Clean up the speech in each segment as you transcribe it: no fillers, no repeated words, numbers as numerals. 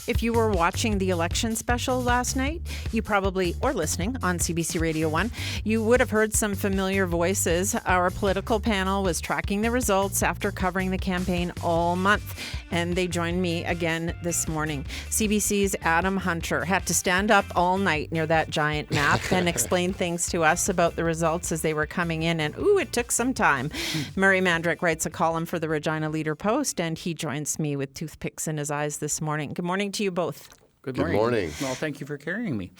If you were watching the election special last night, you probably, or listening on CBC Radio 1, you would have heard some familiar voices. Our political panel was tracking the results after covering the campaign all month, and they joined me again this morning. CBC's Adam Hunter had to stand up all night near that giant map and explain things to us about the results as they were coming in, and it took some time. Murray Mandryk writes a column for the Regina Leader Post, and he joins me with toothpicks in his eyes this morning. Good morning to you both. Good morning. Well, thank you for carrying me.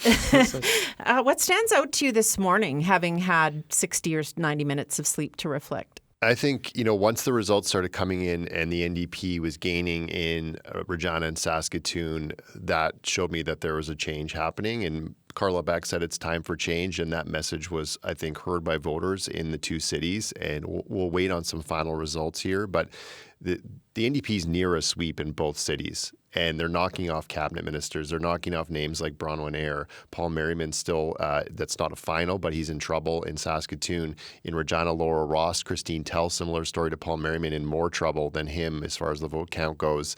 What stands out to you this morning, having had 60 or 90 minutes of sleep to reflect? I think, once the results started coming in and the NDP was gaining in Regina and Saskatoon, that showed me that there was a change happening. And Carla Beck said it's time for change. And that message was, I think, heard by voters in the two cities. And we'll wait on some final results here. But the NDP's near a sweep in both cities. And they're knocking off cabinet ministers. They're knocking off names like Bronwyn Eyre. Paul Merriman still, that's not a final, but he's in trouble in Saskatoon. In Regina, Laura Ross, Christine Tell, similar story to Paul Merriman, in more trouble than him as far as the vote count goes.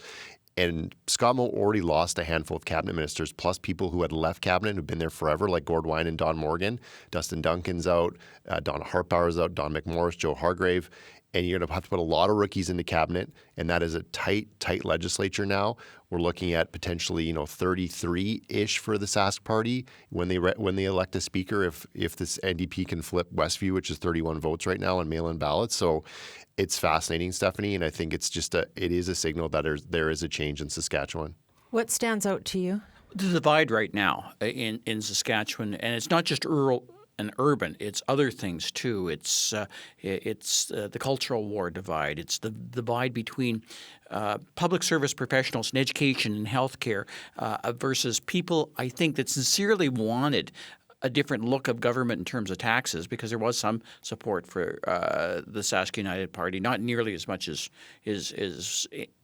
And Scott Moe already lost a handful of cabinet ministers, plus people who had left cabinet who've been there forever, like Gord Wine and Don Morgan. Dustin Duncan's out, Donna Hartbauer's out, Don McMorris, Joe Hargrave. And you're going to have to put a lot of rookies into cabinet, and that is a tight legislature now. We're looking at potentially, 33-ish for the Sask Party when they elect a speaker. If this NDP can flip Westview, which is 31 votes right now on mail-in ballots, so it's fascinating, Stephanie. And I think it's just it is a signal that there is a change in Saskatchewan. What stands out to you? The divide right now in Saskatchewan, and it's not just rural and urban, it's other things too. It's the cultural war divide. It's the divide between public service professionals in education and healthcare versus people, I think, that sincerely wanted a different look of government in terms of taxes, because there was some support for the Sask United Party, not nearly as much as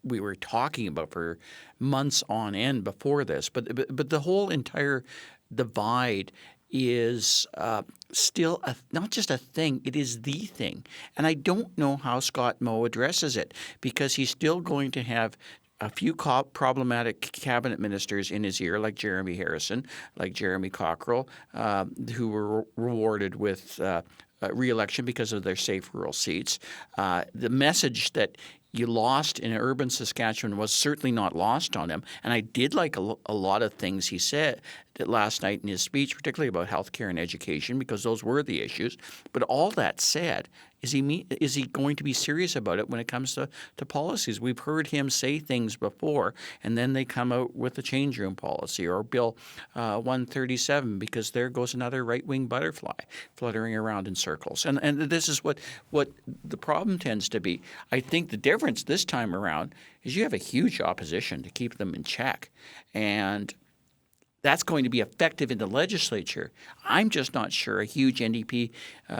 we were talking about for months on end before this. But the whole entire divide is still not just a thing, it is the thing. And I don't know how Scott Moe addresses it, because he's still going to have a few problematic cabinet ministers in his ear, like Jeremy Harrison, like Jeremy Cockrell, who were rewarded with re-election because of their safe rural seats. The message that you lost in urban Saskatchewan was certainly not lost on him. And I did like a lot of things he said last night in his speech, particularly about healthcare and education, because those were the issues. But all that said, is he going to be serious about it when it comes to policies? We've heard him say things before, and then they come out with a change room policy or Bill 137, because there goes another right-wing butterfly fluttering around in circles. And this is what the problem tends to be. I think the difference this time around is you have a huge opposition to keep them in check. And that's going to be effective in the legislature. I'm just not sure a huge NDP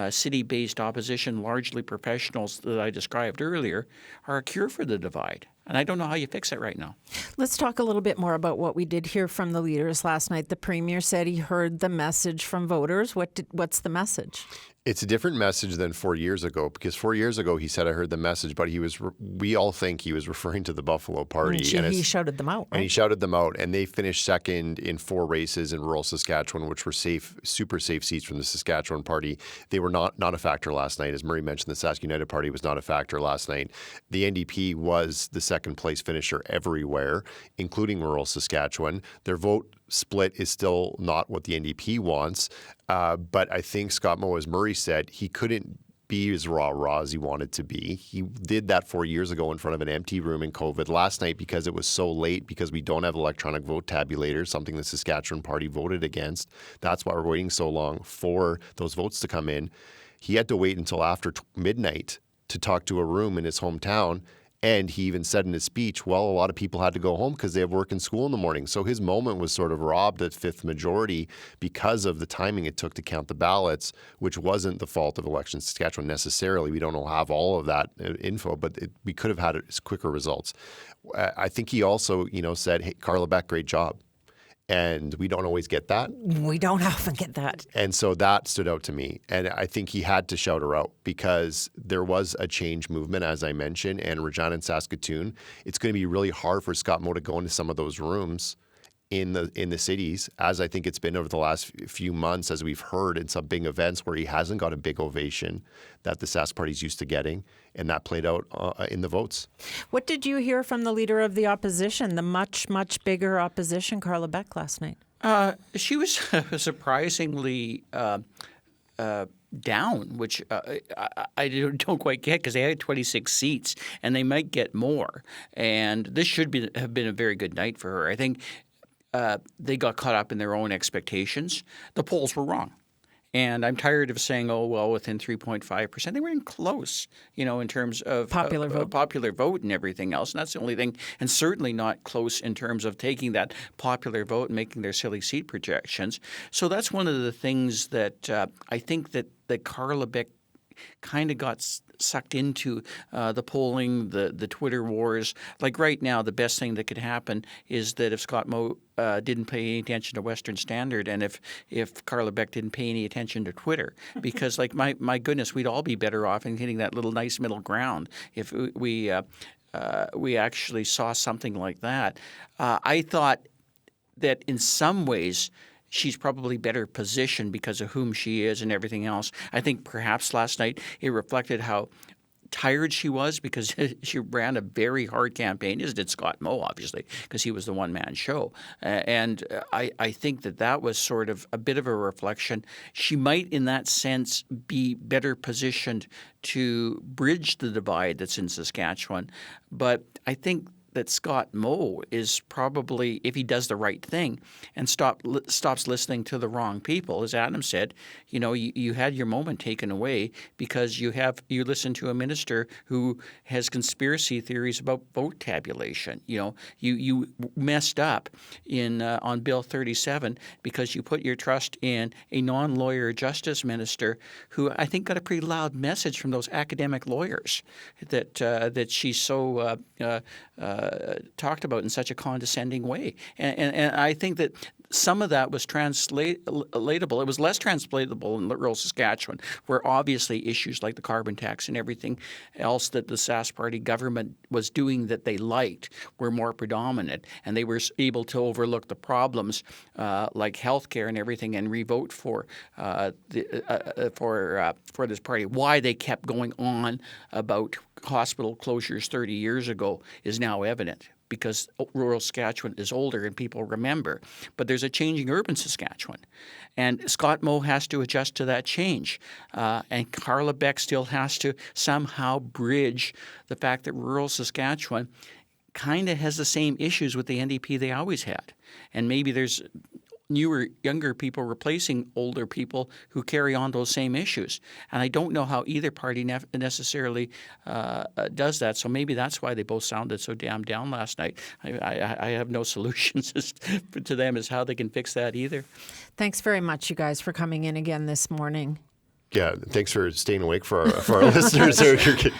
city-based opposition, largely professionals that I described earlier, are a cure for the divide. And I don't know how you fix it right now. Let's talk a little bit more about what we did hear from the leaders last night. The Premier said he heard the message from voters. What's the message? It's a different message than 4 years ago, because 4 years ago he said, I heard the message, but we all think he was referring to the Buffalo Party. And he shouted them out, right? And he shouted them out, and they finished second in 4 races in rural Saskatchewan, which were super safe seats from the Saskatchewan Party. They were not a factor last night. As Murray mentioned, the Sask United Party was not a factor last night. The NDP was the second place finisher everywhere, including rural Saskatchewan. Their vote split is still not what the NDP wants. But I think Scott Moe, as Murray said, he couldn't be as rah-rah as he wanted to be. He did that 4 years ago in front of an empty room in COVID. Last night, because it was so late, because we don't have electronic vote tabulators, something the Saskatchewan Party voted against. That's why we're waiting so long for those votes to come in. He had to wait until after midnight to talk to a room in his hometown. And he even said in his speech, well, a lot of people had to go home because they have work and school in the morning. So his moment was sort of robbed at fifth majority because of the timing it took to count the ballots, which wasn't the fault of Elections Saskatchewan necessarily. We don't have all of that info, but we could have had quicker results. I think he also, said, hey, Carla Beck, great job. And we don't always get that. We don't often get that. And so that stood out to me. And I think he had to shout her out because there was a change movement, as I mentioned, and Regina and Saskatoon. It's going to be really hard for Scott Moe to go into some of those rooms in the cities, as I think it's been over the last few months, as we've heard in some big events where he hasn't got a big ovation that the Sask Party's used to getting, and that played out in the votes. What did you hear from the leader of the opposition, the much, much bigger opposition, Carla Beck, last night? She was surprisingly down, which I don't quite get because they had 26 seats and they might get more. And this should have been a very good night for her. I think they got caught up in their own expectations. The polls were wrong. And I'm tired of saying, oh, well, within 3.5%. They weren't close, in terms of popular vote and everything else. And that's the only thing. And certainly not close in terms of taking that popular vote and making their silly seat projections. So that's one of the things that I think that Carla Beck kind of got sucked into the polling, the Twitter wars. Like right now, the best thing that could happen is that if Scott Moe didn't pay any attention to Western Standard, and if Carla Beck didn't pay any attention to Twitter, because like my goodness, we'd all be better off in hitting that little nice middle ground if we actually saw something like that. I thought that in some ways she's probably better positioned because of whom she is and everything else. I think perhaps last night it reflected how tired she was because she ran a very hard campaign, as did Scott Moe, obviously, because he was the one-man show. And I think that was sort of a bit of a reflection. She might, in that sense, be better positioned to bridge the divide that's in Saskatchewan. But I think that Scott Moe is probably, if he does the right thing and stops listening to the wrong people, as Adam said, you had your moment taken away because you listen to a minister who has conspiracy theories about vote tabulation. You messed up on Bill 37 because you put your trust in a non-lawyer justice minister who I think got a pretty loud message from those academic lawyers that she's so talked about in such a condescending way. And I think that some of that was translatable. It was less translatable in rural Saskatchewan, where obviously issues like the carbon tax and everything else that the Sask Party government was doing that they liked were more predominant, and they were able to overlook the problems like healthcare and everything and re-vote for this party. Why they kept going on about hospital closures 30 years ago is now evident, because rural Saskatchewan is older and people remember. But there's a changing urban Saskatchewan. And Scott Moe has to adjust to that change. And Carla Beck still has to somehow bridge the fact that rural Saskatchewan kind of has the same issues with the NDP they always had. And maybe there's newer, younger people replacing older people who carry on those same issues. And I don't know how either party necessarily does that. So maybe that's why they both sounded so damn down last night. I have no solutions to them as how they can fix that either. Thanks very much, you guys, for coming in again this morning. Yeah, thanks for staying awake for our listeners.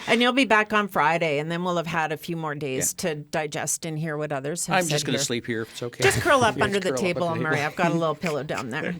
And you'll be back on Friday, and then we'll have had a few more days to digest and hear what others have said. I'm just going to sleep here. It's okay. Just curl up under the table, Murray. I've got a little pillow down there.